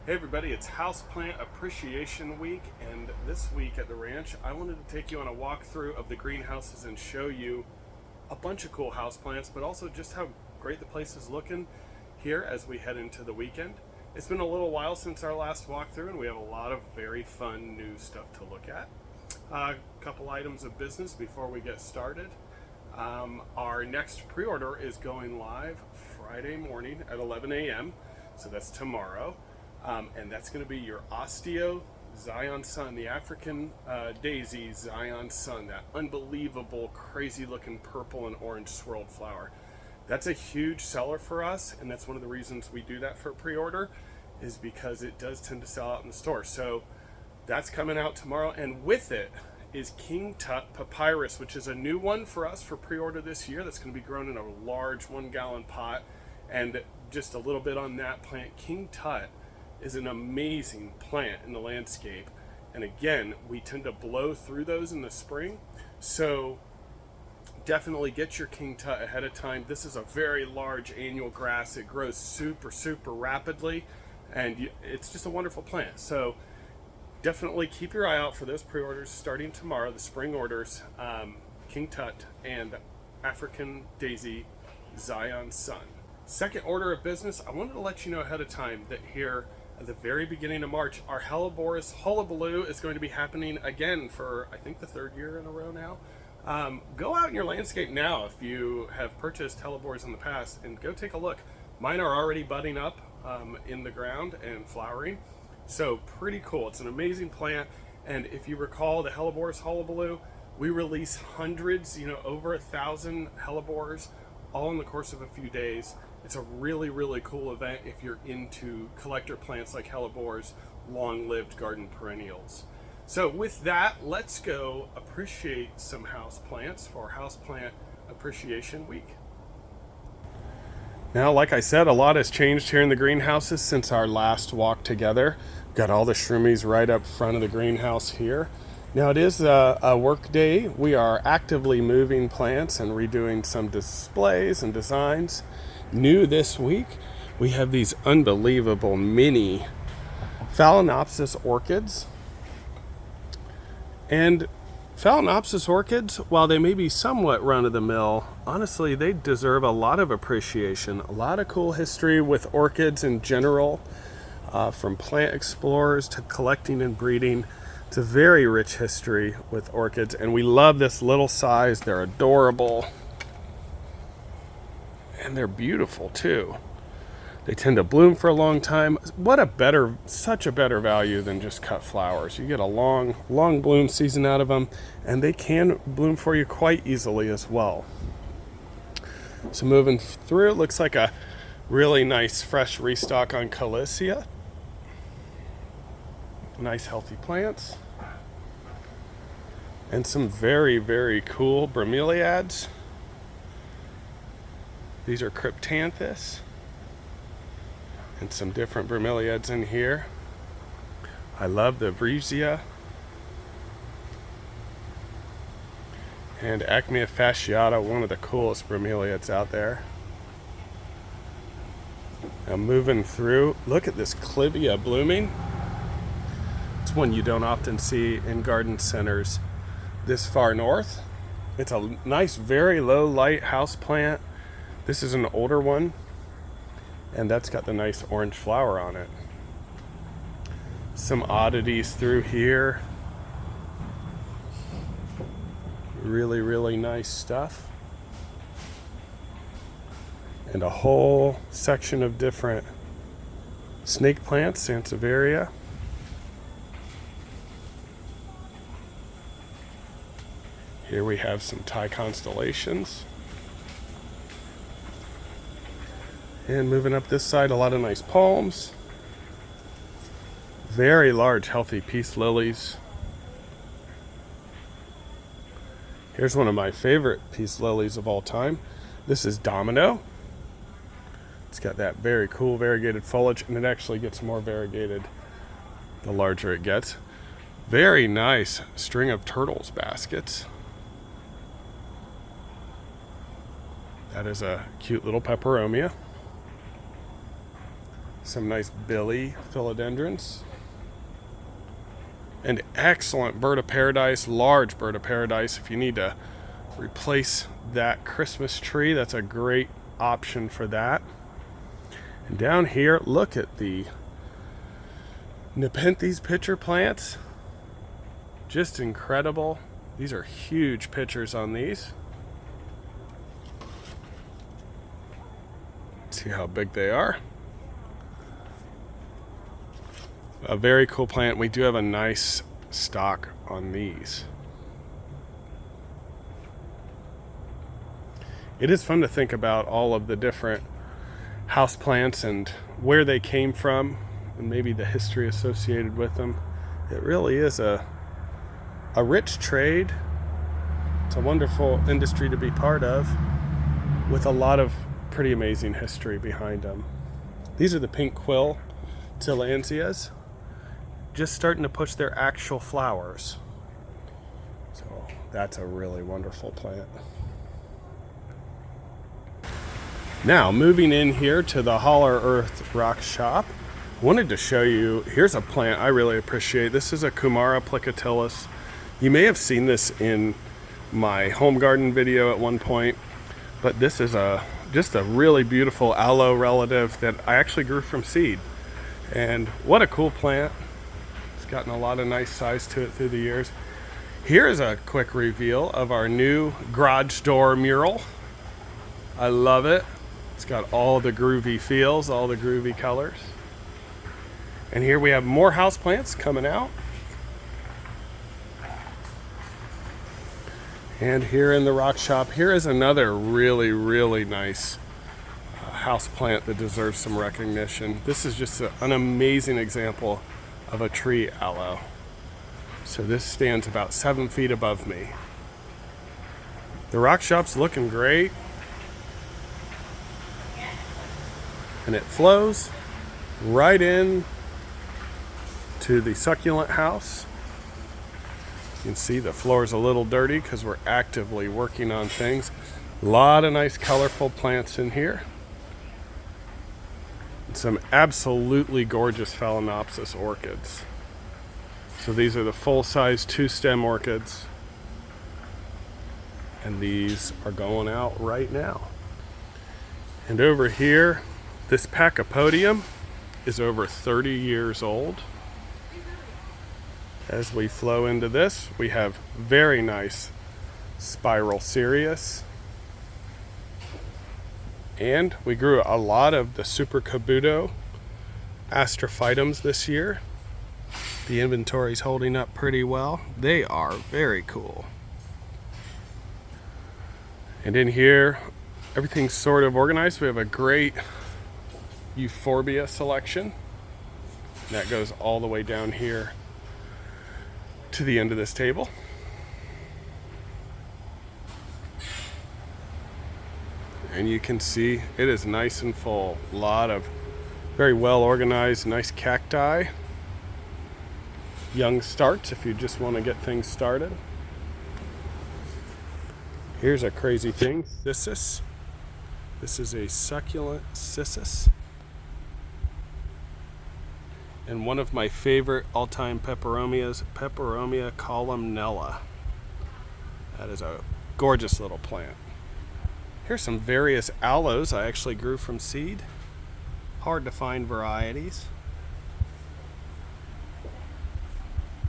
Hey everybody, it's Houseplant Appreciation Week, and this week at the ranch I wanted to take you on a walkthrough of the greenhouses and show you a bunch of cool houseplants, but also just how great the place is looking here as we head into the weekend. It's been a little while since our last walkthrough and we have a lot of very fun new stuff to look at. A couple items of business before we get started. Our next pre-order is going live Friday morning at 11 a.m. So that's tomorrow. And that's going to be your Osteo Zion Sun, the African daisy Zion Sun, that unbelievable, crazy looking purple and orange swirled flower. That's a huge seller for us, and that's one of the reasons we do that for pre-order, is because it does tend to sell out in the store. So that's coming out tomorrow, and with it is King Tut Papyrus, which is a new one for us for pre-order this year. That's going to be grown in a large 1-gallon pot. And just a little bit on that plant, King Tut is an amazing plant in the landscape, and again, we tend to blow through those in the spring, so definitely get your King Tut ahead of time. This is a very large annual grass. It grows super rapidly, and it's just a wonderful plant. So definitely keep your eye out for those pre-orders starting tomorrow, the spring orders. King Tut and African daisy Zion Sun. Second order of business, I wanted to let you know ahead of time that here at the very beginning of March, our Helleborus Hullabaloo is going to be happening again for, I think, the third year in a row now. Go out in your landscape now if you have purchased Helleborus in the past, and go take a look. Mine are already budding up in the ground and flowering, so pretty cool. It's an amazing plant, and if you recall the Helleborus Hullabaloo, we release hundreds, over 1,000 Helleborus all in the course of a few days. It's a really cool event if you're into collector plants like Helleborus, long-lived garden perennials. So with that, let's go appreciate some house plants for Houseplant Appreciation Week. Now, like I said, a lot has changed here in the greenhouses since our last walk together. Got all the shroomies right up front of the greenhouse here. Now, it is a work day. We are actively moving plants and redoing some displays and designs. New this week, we have these unbelievable mini Phalaenopsis orchids. And Phalaenopsis orchids, while they may be somewhat run-of-the-mill, honestly, they deserve a lot of appreciation. A lot of cool history with orchids in general, from plant explorers to collecting and breeding. It's a very rich history with orchids, and we love this little size. They're adorable. And they're beautiful too. They tend to bloom for a long time. Such a better value than just cut flowers. You get a long bloom season out of them, and they can bloom for you quite easily as well. So moving through, it looks like a really nice fresh restock on Calissia. Nice healthy plants. And some very cool bromeliads. These are Cryptanthus, and some different bromeliads in here. I love the Vreesia and Acmea fasciata, one of the coolest bromeliads out there. Now moving through, look at this Clivia blooming. It's one you don't often see in garden centers this far north. It's a nice, very low light house plant. This is an older one, and that's got the nice orange flower on it. Some oddities through here. Really nice stuff. And a whole section of different snake plants, Sansevieria. Here we have some Thai constellations. And moving up this side, a lot of nice palms. Very large, healthy peace lilies. Here's one of my favorite peace lilies of all time. This is Domino. It's got that very cool variegated foliage, and it actually gets more variegated the larger it gets. Very nice string of turtles baskets. That is a cute little peperomia. Some nice Billy philodendrons. An excellent bird of paradise, large bird of paradise. If you need to replace that Christmas tree, that's a great option for that. And down here, look at the Nepenthes pitcher plants. Just incredible. These are huge pitchers on these. See how big they are. A very cool plant. We do have a nice stock on these. It is fun to think about all of the different house plants and where they came from and maybe the history associated with them. It really is a rich trade. It's a wonderful industry to be part of with a lot of pretty amazing history behind them. These are the pink quill tillandsias, just starting to push their actual flowers. So that's a really wonderful plant. Now moving in here to the Holler Earth Rock Shop, wanted to show you, here's a plant I really appreciate. This is a Kumara plicatillus. You may have seen this in my home garden video at one point, but this is just a really beautiful aloe relative that I actually grew from seed. And what a cool plant. It's gotten a lot of nice size to it through the years. Here's a quick reveal of our new garage door mural. I love it. It's got all the groovy feels, all the groovy colors. And here we have more houseplants coming out. And here in the rock shop, here is another really, really nice house plant that deserves some recognition. This is just an amazing example of a tree aloe. So this stands about 7 feet above me. The rock shop's looking great. And it flows right in to the succulent house. You can see the floor is a little dirty because we're actively working on things. A lot of nice colorful plants in here. And some absolutely gorgeous Phalaenopsis orchids. So these are the full-size 2-stem orchids. And these are going out right now. And over here, this Pachypodium is over 30 years old. As we flow into this, we have very nice Spiral Cereus. And we grew a lot of the Super Kabuto Astrophytums this year. The inventory's holding up pretty well. They are very cool. And in here, everything's sort of organized. We have a great Euphorbia selection. And that goes all the way down here to the end of this table. And you can see it is nice and full. A lot of very well organized, nice cacti. Young starts if you just want to get things started. Here's a crazy thing, cissus. This is a succulent cissus. And one of my favorite all-time peperomias, Peperomia columnella. That is a gorgeous little plant. Here's some various aloes I actually grew from seed. Hard to find varieties.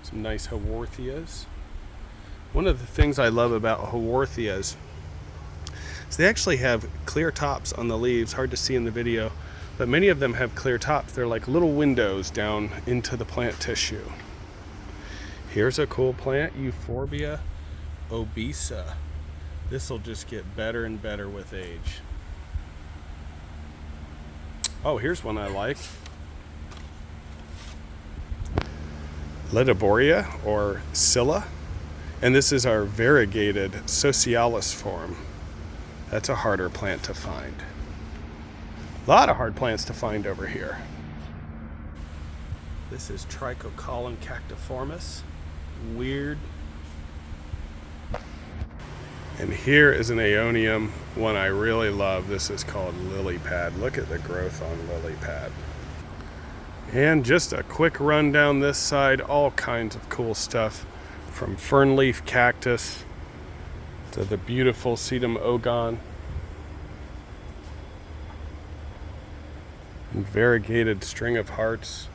Some nice Haworthias. One of the things I love about Haworthias is they actually have clear tops on the leaves, hard to see in the video, but many of them have clear tops. They're like little windows down into the plant tissue. Here's a cool plant, Euphorbia obesa. This will just get better and better with age. Oh, here's one I like. Lediboria or Scilla. And this is our variegated Socialis form. That's a harder plant to find. A lot of hard plants to find over here. This is Trichocolon cactiformis. Weird. And here is an Aeonium, one I really love. This is called Lily Pad. Look at the growth on Lily Pad. And just a quick run down this side, all kinds of cool stuff, from fernleaf cactus to the beautiful sedum ogon and variegated string of hearts.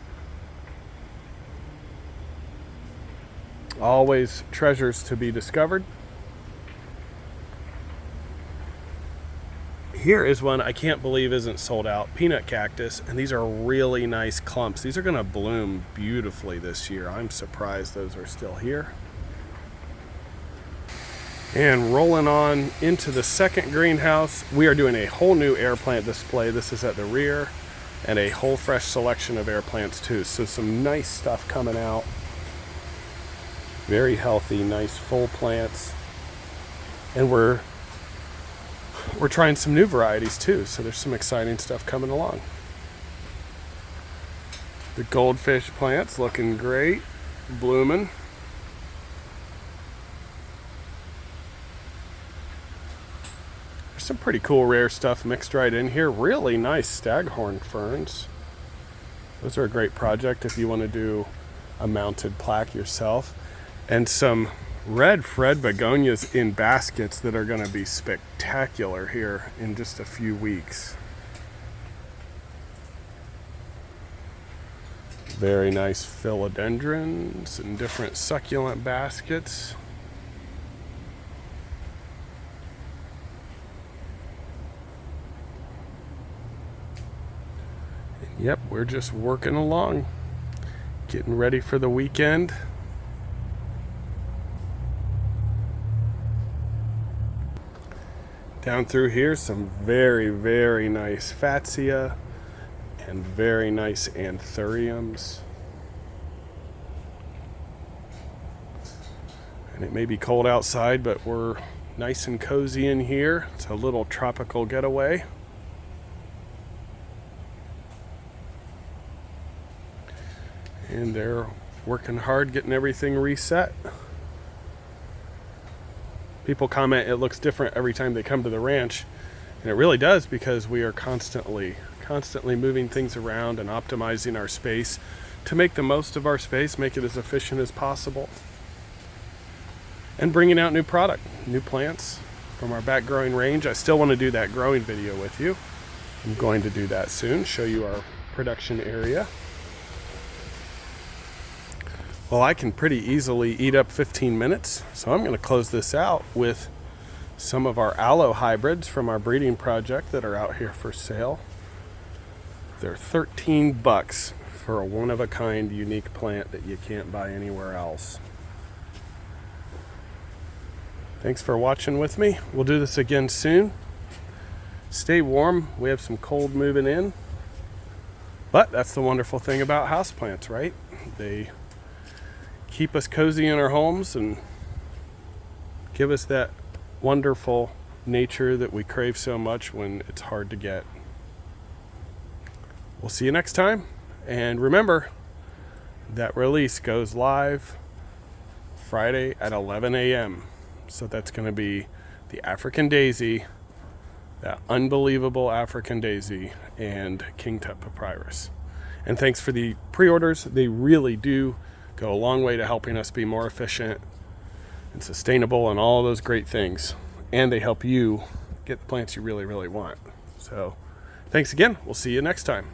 Always treasures to be discovered. Here is one I can't believe isn't sold out, peanut cactus, and these are really nice clumps. These are going to bloom beautifully this year. I'm surprised those are still here. And rolling on into the second greenhouse, we are doing a whole new air plant display. This is at the rear, and a whole fresh selection of air plants too. So some nice stuff coming out. Very healthy, nice full plants. And we're trying some new varieties too, so there's some exciting stuff coming along. The goldfish plants looking great, blooming. There's some pretty cool rare stuff mixed right in here. Really nice staghorn ferns. Those are a great project if you want to do a mounted plaque yourself. And some red Fred begonias in baskets that are going to be spectacular here in just a few weeks. Very nice philodendrons in different succulent baskets. Yep, we're just working along, getting ready for the weekend. Down through here, some very, very nice Fatsia and very nice anthuriums. And it may be cold outside, but we're nice and cozy in here. It's a little tropical getaway. And they're working hard getting everything reset. People comment it looks different every time they come to the ranch, and it really does, because we are constantly moving things around and optimizing our space to make the most of our space, make it as efficient as possible, and bringing out new product, new plants from our back growing range. I still want to do that growing video with you. I'm going to do that soon, show you our production area. Well, I can pretty easily eat up 15 minutes, so I'm going to close this out with some of our aloe hybrids from our breeding project that are out here for sale. They're $13 for a one-of-a-kind unique plant that you can't buy anywhere else. Thanks for watching with me. We'll do this again soon. Stay warm. We have some cold moving in, but that's the wonderful thing about houseplants, right? They keep us cozy in our homes and give us that wonderful nature that we crave so much when it's hard to get. We'll see you next time. And remember, that release goes live Friday at 11 a.m. So that's going to be the African daisy, that unbelievable African daisy, and King Tut papyrus. And thanks for the pre-orders. They really do go a long way to helping us be more efficient and sustainable and all those great things. And they help you get the plants you really, really want. So thanks again. We'll see you next time.